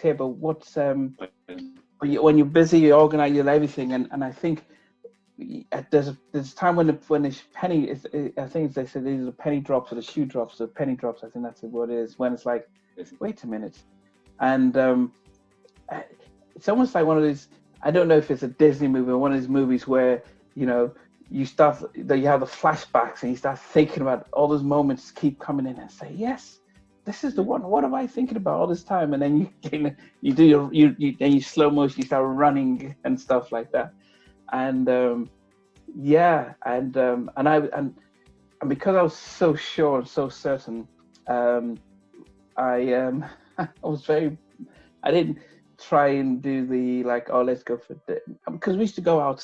here, but what's when you're busy, you organize everything, and I think there's a time when the penny is, I think they said these are penny drops or the shoe drops, the penny drops, I think that's what it is, when it's like, wait a minute. And it's almost like one of these, I don't know if it's a Disney movie or one of these movies where you have the flashbacks and you start thinking about all those moments keep coming in and say, yes, this is the one. What am I thinking about all this time? And then you do you slow motion, you start running and stuff like that. And and because I was so sure and so certain, I didn't try and do the like, oh, let's go for because we used to go out,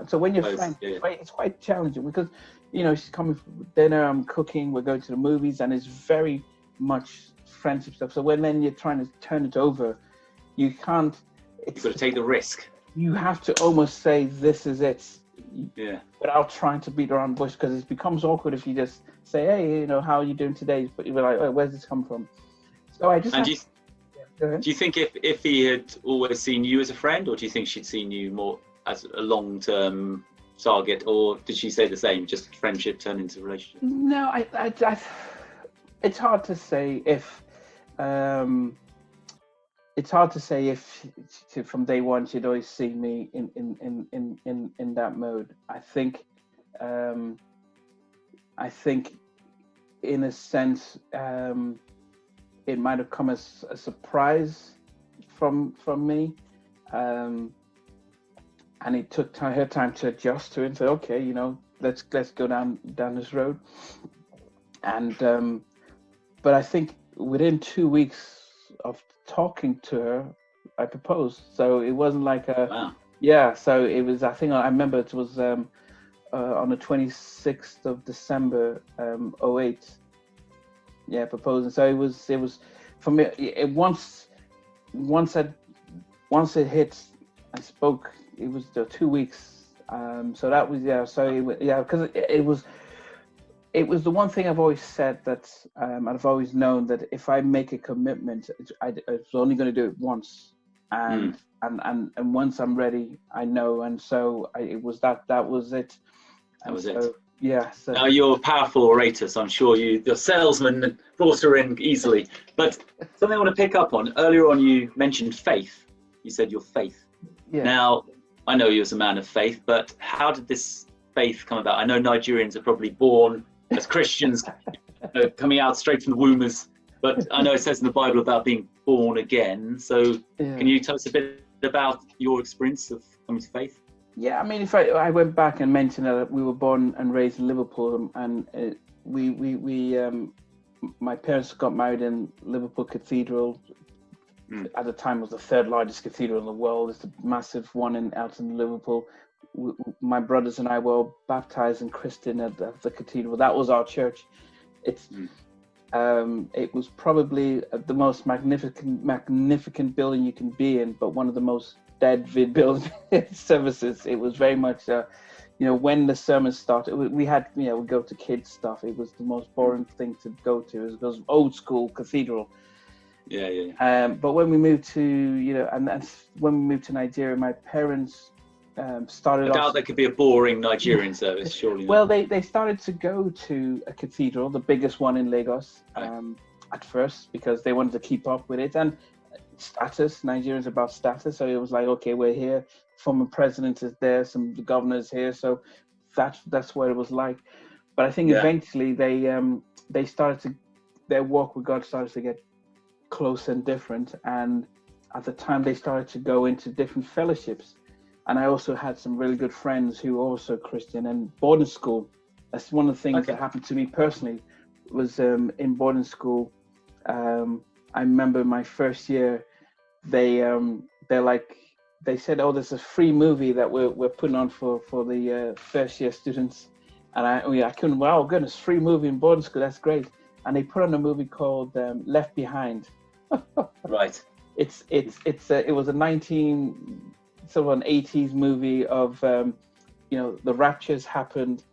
so when you're friends, it's quite challenging because she's coming for dinner, I'm cooking, we're going to the movies, and it's very much friendship stuff. So when you're trying to turn it over, you can't. You've got to take the risk. You have to almost say, this is it, without trying to beat around the bush, because it becomes awkward if you just say, hey, how are you doing today? But you're like, oh, where's this come from? So I just. Do you think if he had always seen you as a friend, or do you think she'd seen you more as a long-term target, or did she say the same, just friendship turned into a relationship? No, it's hard to say if. It's hard to say if from day one she'd always seen me in that mode. I think in a sense it might have come as a surprise from me, and it took her time to adjust to it and say, okay, let's go down this road. And but I think within 2 weeks of talking to her, I proposed. So it wasn't like so it was, I think I remember it was on the 26th of December 2008, proposing. So it was for me, once it hit and spoke, it was 2 weeks, so that was because it was the one thing I've always said, that I've always known that if I make a commitment, I was only going to do it once, and once I'm ready, I know. And so that was it. That was it. Yeah. So. Now you're a powerful orator, so I'm sure your salesman brought her in easily. But something I want to pick up on, earlier on you mentioned faith. You said your faith. Yeah. Now, I know you as a man of faith, but how did this faith come about? I know Nigerians are probably born as Christians, coming out straight from the womb but I know it says in the Bible about being born again. So can you tell us a bit about your experience of coming to faith? Yeah, I mean, if I went back and mentioned that we were born and raised in Liverpool, and my parents got married in Liverpool Cathedral. At the time, it was the third largest cathedral in the world. It's a massive one out in Liverpool. My brothers and I were baptized and christened at the cathedral. That was our church. It was probably the most magnificent building you can be in, but one of the most dead building services. It was very much, when the sermon started, we had, we go to kids stuff. It was the most boring thing to go to. It was old school cathedral. Yeah. But when we moved to, and when we moved to Nigeria, my parents started off. I doubt there could be a boring Nigerian service, surely. Well, they started to go to a cathedral, the biggest one in Lagos, at first, because they wanted to keep up with it. And status, Nigerians about status. So it was like, okay, we're here. Former president is there, some governors here. So that's what it was like. But I think eventually they started to, their walk with God started to get close and different, and at the time they started to go into different fellowships, and I also had some really good friends who were also Christian, and boarding school. That's one of the things that happened to me personally, was in boarding school. I remember my first year, they said, oh, there's a free movie that we're putting on for the first year students, and I couldn't, wow, goodness, free movie in boarding school, that's great. And they put on a movie called Left Behind. Right. It was a 80s movie of the rapture's happened,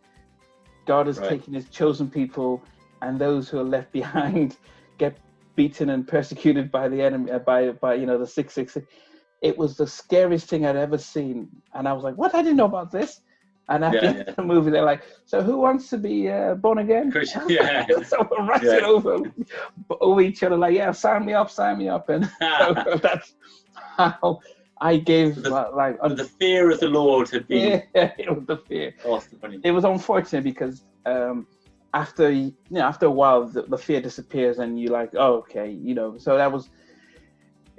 God has taken his chosen people, and those who are left behind get beaten and persecuted by the enemy, by the 666. It was the scariest thing I'd ever seen, and I was like, what? I didn't know about this. And at the end of the movie, they're like, so who wants to be born again? Christian, So we're wrestling over each other, like, sign me up. And so that's how I gave, the fear of the Lord had been. Yeah, it was the fear. Awesome. It was unfortunate because after a while, the fear disappears and you're like, oh, okay, so that was,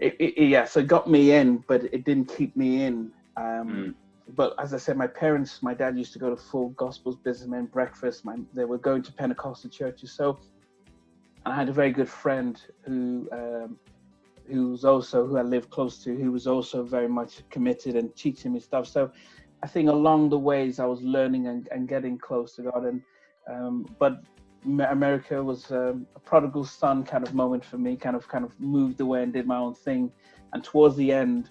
so it got me in, but it didn't keep me in. But as I said, my dad used to go to Full Gospels Businessmen breakfast. They were going to Pentecostal churches. So I had a very good friend who I lived close to, who was also very much committed and teaching me stuff. So I think along the ways I was learning and getting close to God. And but America was a prodigal son kind of moment for me. Kind of moved away and did my own thing. And towards the end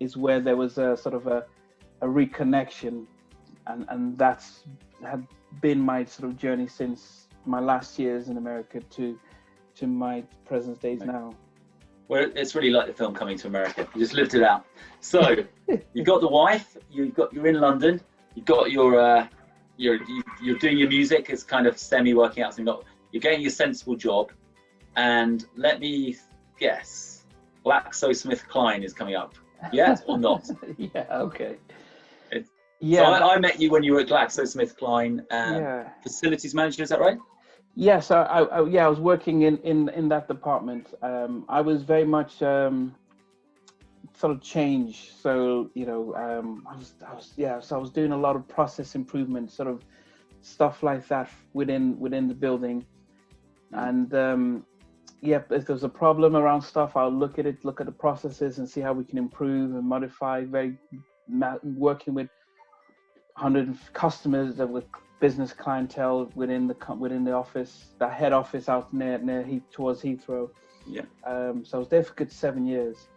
is where there was a sort of a reconnection, and that's had been my sort of journey since my last years in America to my present days now. Well, it's really like the film Coming to America. You just lived it out. So you've got the wife, you're in London, you've got you're doing your music. It's kind of semi working out. So you're getting your sensible job, and let me guess, GlaxoSmithKline is coming up. Yes or not? Yeah. Okay. So I met you when you were at GlaxoSmithKline, facilities manager. Is that right? Yeah. So I was working in that department. I was very much sort of change. So I was doing a lot of process improvement, sort of stuff like that within the building, and if there's a problem around stuff, I'll look at the processes and see how we can improve and modify. Working with 100 customers with business clientele within the office, the head office out near towards Heathrow. Yeah. So I was there for a good 7 years,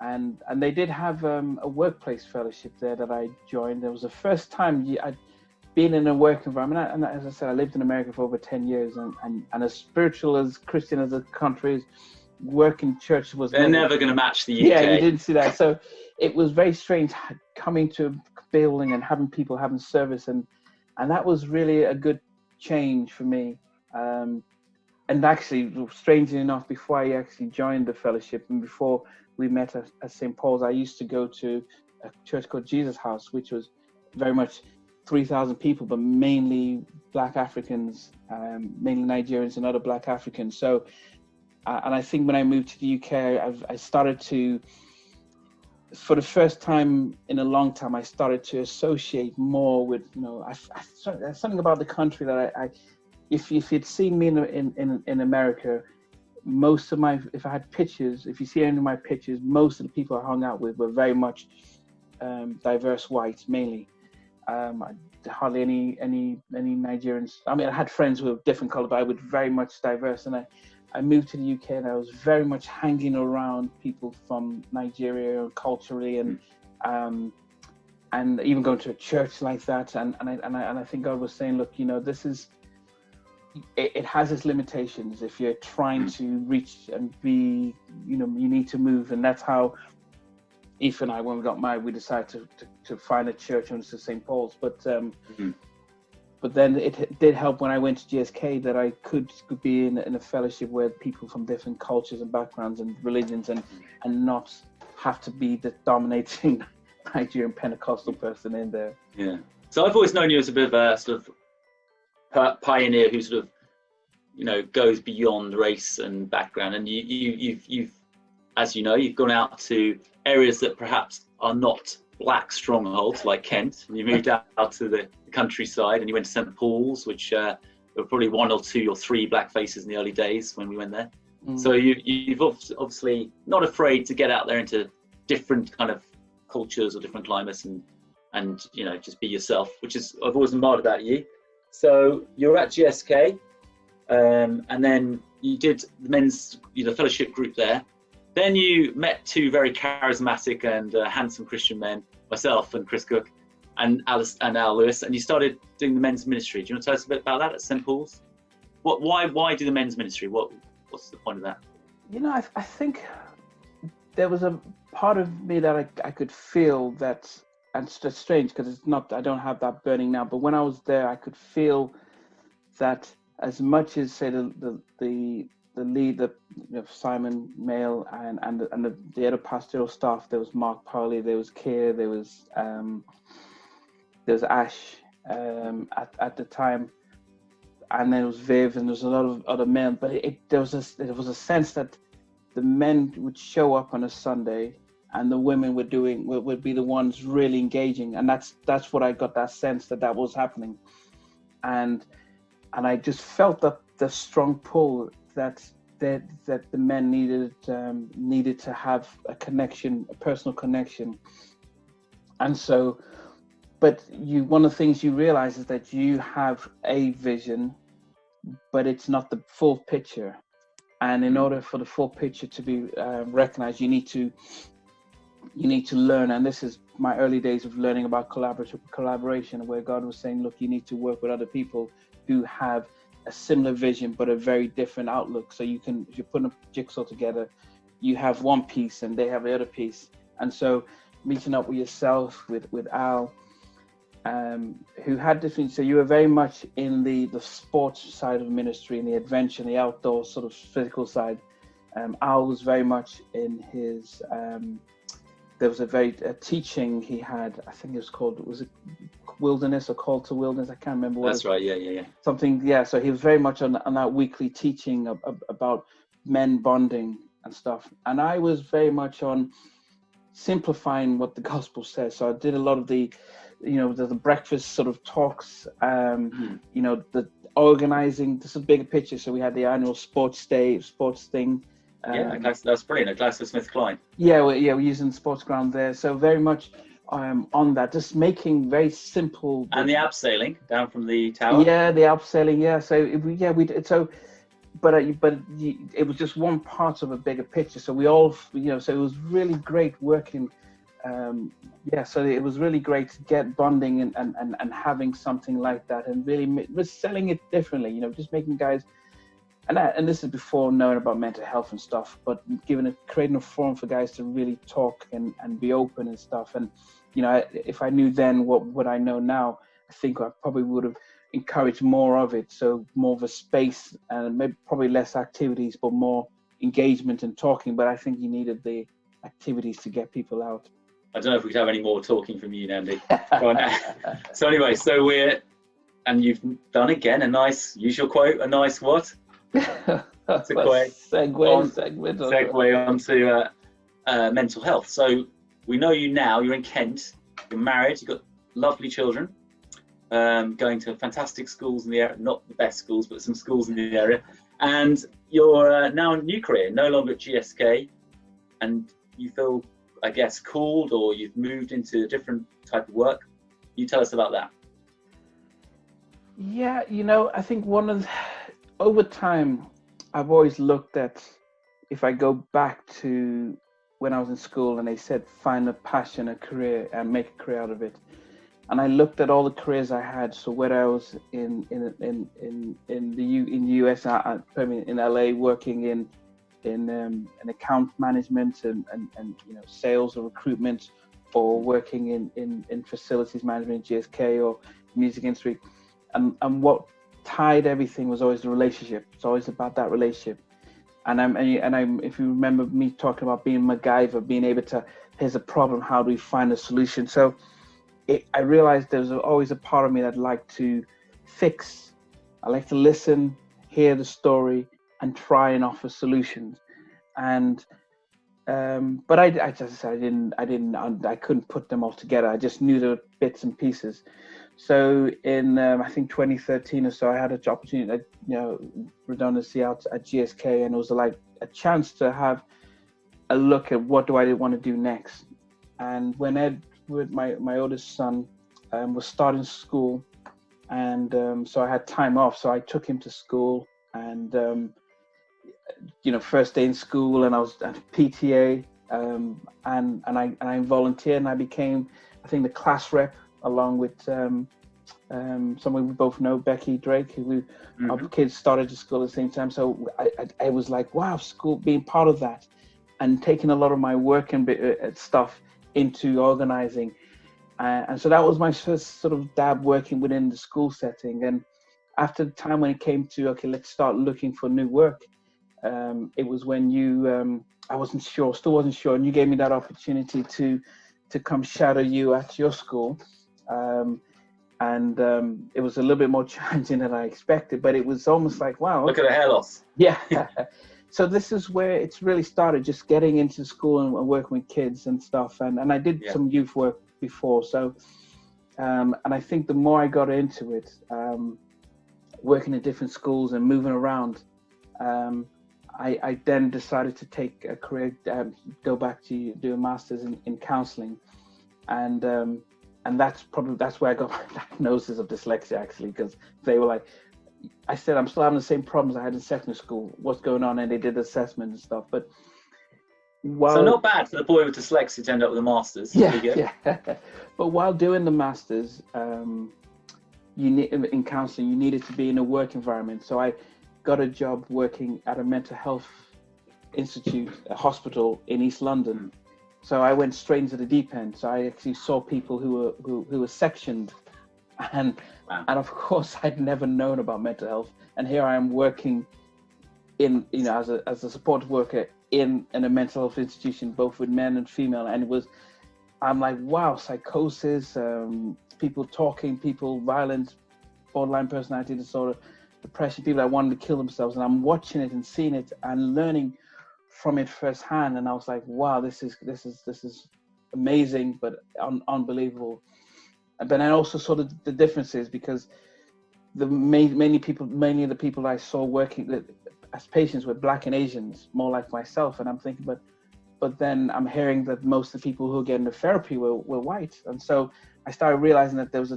and they did have a workplace fellowship there that I joined. It was the first time I'd been in a work environment, and as I said, I lived in America for over 10 years, and as spiritual as Christian as the country is, working church was. They're never going to match the UK. Yeah, you didn't see that. So it was very strange coming to a building and having people having service, and that was really a good change for me. And actually, strangely enough, before I actually joined the fellowship and before we met at St. Paul's, I used to go to a church called Jesus House, which was very much 3,000 people, but mainly Black Africans, mainly Nigerians and other Black Africans. So, and I think when I moved to the UK, I started to for the first time in a long time, I started to associate more with, there's something about the country that if you'd seen me in America, most of if I had pictures, if you see any of my pictures, most of the people I hung out with were very much diverse whites, mainly. Hardly any Nigerians. I mean, I had friends who were different color, but I was very much diverse. And I moved to the UK, and I was very much hanging around people from Nigeria culturally, and even going to a church like that. And I think God was saying, look, this is. It has its limitations. If you're trying to reach and be, you need to move, and that's how. Eve and I, when we got married, we decided to find a church on St. Paul's. But then it did help when I went to GSK that I could be in a fellowship where people from different cultures and backgrounds and religions, and not have to be the dominating Nigerian Pentecostal person in there. Yeah. So I've always known you as a bit of a sort of pioneer who sort of, goes beyond race and background. And you've, as you know, you've gone out to areas that perhaps are not black strongholds like Kent. And you moved out to the countryside, and you went to St. Paul's, which there were probably 1 or 2 or 3 black faces in the early days when we went there. So you've obviously not afraid to get out there into different kind of cultures or different climates, and just be yourself, which is I've always admired about you. So you're at GSK, and then you did the men's fellowship group there. Then you met 2 very charismatic and handsome Christian men, myself and Chris Cook, and Al Lewis, and you started doing the men's ministry. Do you want to tell us a bit about that at St. Paul's? Why do the men's ministry? What's the point of that? I think there was a part of me that I could feel that, and it's just strange because it's not, I don't have that burning now, but when I was there, I could feel that as much as, say, the lead, Simon Mail and the other pastoral staff, there was Mark Powley, there was Keir, there was Ash at the time, and then it was Viv, and there was a lot of other men. But there was a sense that the men would show up on a Sunday, and the women would be the ones really engaging, and that's what I got, that sense that was happening, and I just felt that the strong pull that the men needed to have a connection, a personal connection. And so, but one of the things you realize is that you have a vision, but it's not the full picture. And in order for the full picture to be recognized, you need to learn. And this is my early days of learning about collaboration, where God was saying, look, you need to work with other people who have a similar vision but a very different outlook. So if you put a jigsaw together, you have one piece and they have the other piece. And so meeting up with yourself, with Al, who had different, so you were very much in the sports side of ministry, in the adventure, the outdoor sort of physical side. Al was very much in his there was a teaching he had, I think it was called, was it Wilderness or Call to Wilderness? I can't remember what. That's right, yeah. Something, yeah. So he was very much on that weekly teaching about men bonding and stuff. And I was very much on simplifying what the gospel says. So I did a lot of the breakfast sort of talks, the organizing, this is a bigger picture. So we had the annual sports thing. That's brilliant. At GlaxoSmithKline. We're using the sports ground there. So very much on that, just making very simple. And the abseiling down from the tower. Yeah, the abseiling. Yeah. So we did. So, but it was just one part of a bigger picture. So we all, so it was really great working. So it was really great to get bonding and having something like that, and really selling it differently. Just making guys. And this is before knowing about mental health and stuff, but creating a forum for guys to really talk and be open and stuff. And, if I knew then what I know now, I think I probably would have encouraged more of it. So more of a space and maybe probably less activities, but more engagement and talking. But I think you needed the activities to get people out. I don't know if we could have any more talking from you, Nnamdi. So anyway, and you've done again a nice, use your quote, a nice what? Segue onto mental health. So we know you now. You're in Kent. You're married. You've got lovely children. Going to fantastic schools in the area, not the best schools, but some schools in the area. And you're now in a new career, no longer at GSK, and you feel, I guess, called, or you've moved into a different type of work. You tell us about that. Yeah, I think over time, I've always looked at, if I go back to when I was in school and they said, find a passion, a career, and make a career out of it. And I looked at all the careers I had. So whether I was in the US, in LA, working in account management and sales or recruitment, or working in facilities management, GSK, or music industry, and what tied everything was always the relationship. It's always about that relationship. And I'm if you remember me talking about being MacGyver, being able to, here's a problem, how do we find a solution? So I realized there was always a part of me that liked to fix. I like to listen, hear the story, and try and offer solutions. And but I just said I couldn't put them all together. I just knew the bits and pieces. So in I think 2013 or so, I had an opportunity, redundancy out at GSK, and it was like a chance to have a look at what do I want to do next. And when Edward, my oldest son, was starting school, and so I had time off, so I took him to school, and first day in school, and I was at PTA, and I volunteered, and I became, I think, the class rep, along with someone we both know, Becky Drake, who our kids started to school at the same time. So I was like, wow, school, being part of that, and taking a lot of my work and stuff into organizing. And so that was my first sort of dab working within the school setting. And after the time when it came to, okay, let's start looking for new work, it was when you, I still wasn't sure, and you gave me that opportunity to come shadow you at your school. And it was a little bit more challenging than I expected, but it was almost like, wow. Look at the hair loss. Yeah. So this is where it's really started, just getting into school and working with kids and stuff. And I did some youth work before. So, and I think the more I got into it, working in different schools and moving around, I then decided to take a career, go back to do a master's in counseling. And that's where I got my diagnosis of dyslexia, actually, because they were like, I said, I'm still having the same problems I had in secondary school. What's going on? And they did assessment and stuff. But so not bad for the boy with dyslexia to end up with a master's. Yeah. But while doing the master's, in counseling, you needed to be in a work environment. So I got a job working at a mental health institute, a hospital in East London. So I went straight into the deep end. So I actually saw people who were sectioned, and of course I'd never known about mental health. And here I am working in, as a support worker in a mental health institution, both with men and female. And I'm like, wow, psychosis, people talking, people violence, borderline personality disorder, depression, people that wanted to kill themselves. And I'm watching it and seeing it and learning from it firsthand. And I was like, wow, this is amazing, but unbelievable. But I also saw the differences, because many of the people I saw working as patients were Black and Asians, more like myself. And I'm thinking, but then I'm hearing that most of the people who are getting the therapy were white. And so I started realizing that there's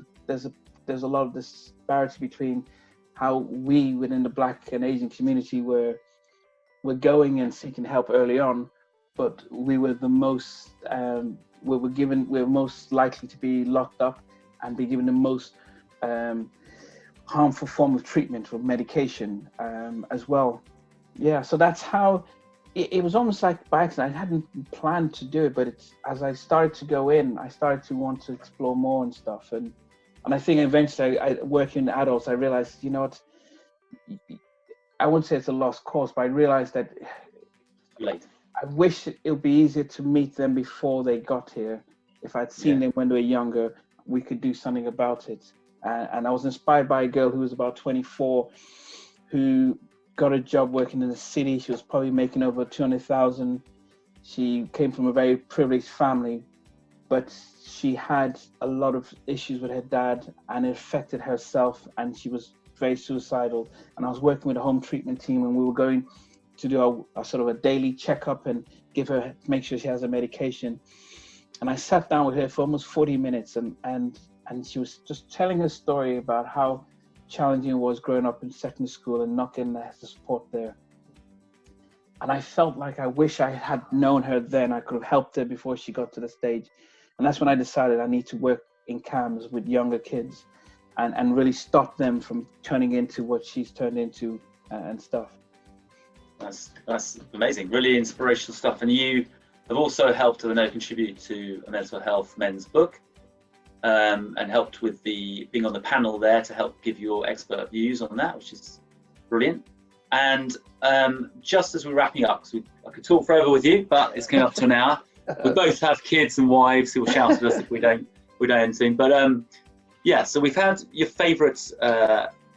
a lot of disparity between how we within the Black and Asian community were going and seeking help early on, but we were the most we were most likely to be locked up and be given the most harmful form of treatment or medication as well. Yeah, so that's how it was, almost like by accident. I hadn't planned to do it, but as I started to go in, I started to want to explore more and stuff. And I think eventually, working in adults, I realized, you know what, I wouldn't say it's a lost cause, but I realized that I wish it would be easier to meet them before they got here. If I'd seen them when they were younger, we could do something about it. And I was inspired by a girl who was about 24, who got a job working in the city. She was probably making over 200,000. She came from a very privileged family, but she had a lot of issues with her dad, and it affected herself, and she was very suicidal. And I was working with a home treatment team, and we were going to do a sort of a daily checkup and make sure she has her medication. And I sat down with her for almost 40 minutes, and she was just telling her story about how challenging it was growing up in secondary school and not getting the support there. And I felt like I wish I had known her then. I could have helped her before she got to the stage. And that's when I decided I need to work in CAMS with younger kids and really stop them from turning into what she's turned into and stuff. That's amazing, really inspirational stuff. And you have also helped, I know, contribute to a mental health men's book, and helped with being on the panel there to help give your expert views on that, which is brilliant. And just as we're wrapping up, because I could talk forever with you, but it's coming up to an hour. We both have kids and wives who will shout at us if we don't end soon. But yeah, so we've had your favourite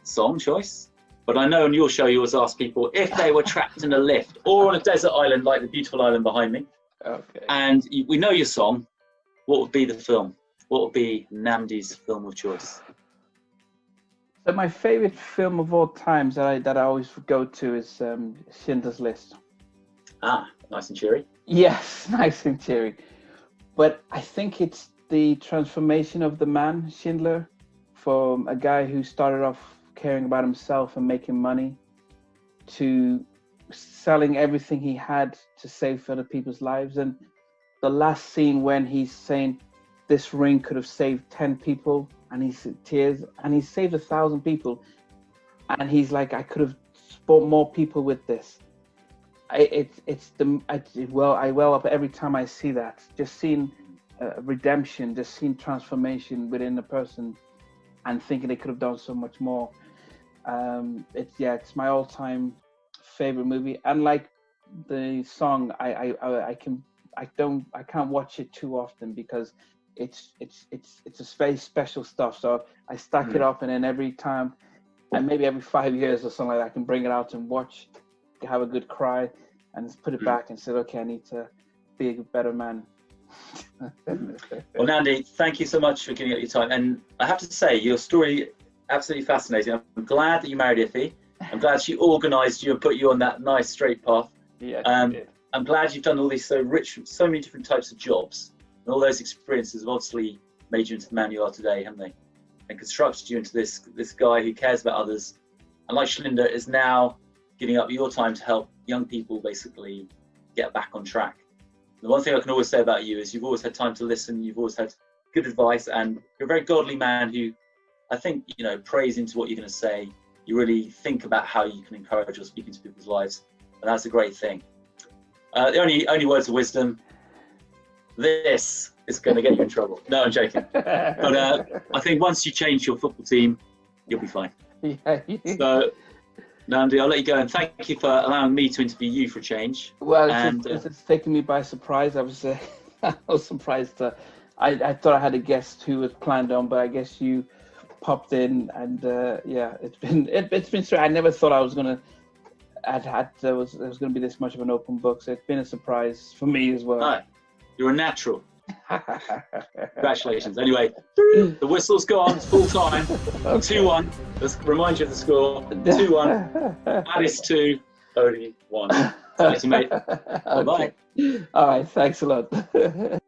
song choice. But I know on your show you always ask people if they were trapped in a lift or on a desert island like the beautiful island behind me. Okay. And we know your song. What would be the film? What would be Nnamdi's film of choice? So my favorite film of all times that I always go to is Schindler's List. Ah, nice and cheery. Yes, nice and cheery. But I think it's the transformation of the man, Schindler, from a guy who started off caring about himself and making money to selling everything he had to save for other people's lives. And the last scene when he's saying this ring could have saved 10 people, and he's in tears, and he saved 1,000 people, and he's like, I could have bought more people with this. I well up every time I see that, just seeing redemption, just seeing transformation within the person, and thinking they could have done so much more. It's my all-time favorite movie, and like the song, I can't watch it too often because it's a very special stuff. So I stack it up, and then every time, and maybe every 5 years or something like that, I can bring it out and watch, have a good cry, and just put it back and say, okay, I need to be a better man. Well, Nnamdi, thank you so much for giving up your time. And I have to say, your story, absolutely fascinating. I'm glad that you married Iffy. I'm glad she organised you and put you on that nice straight path. Yeah, I'm glad you've done all these so rich, so many different types of jobs. And all those experiences have obviously made you into the man you are today, haven't they? And constructed you into this guy who cares about others. And like Schlinder, is now giving up your time to help young people basically get back on track. The one thing I can always say about you is you've always had time to listen, you've always had good advice, and you're a very godly man who, I think, prays into what you're going to say. You really think about how you can encourage or speak into people's lives, and that's a great thing. The only words of wisdom, this is going to get you in trouble. No, I'm joking. But I think once you change your football team, you'll be fine. Yeah. So, Nnamdi, I'll let you go, and thank you for allowing me to interview you for a change. Well, it's taken me by surprise. I was surprised. I thought I had a guest who was planned on, but I guess you popped in, and it's been strange. I never thought I was gonna. There was going to be this much of an open book, so it's been a surprise for me as well. No, you're a natural. Congratulations. Anyway, the whistle's gone. It's full time. Okay. 2-1. Let's remind you of the score. 2-1. Addis 2. Odie 1. Later, mate. Okay. Bye. All right. Thanks a lot.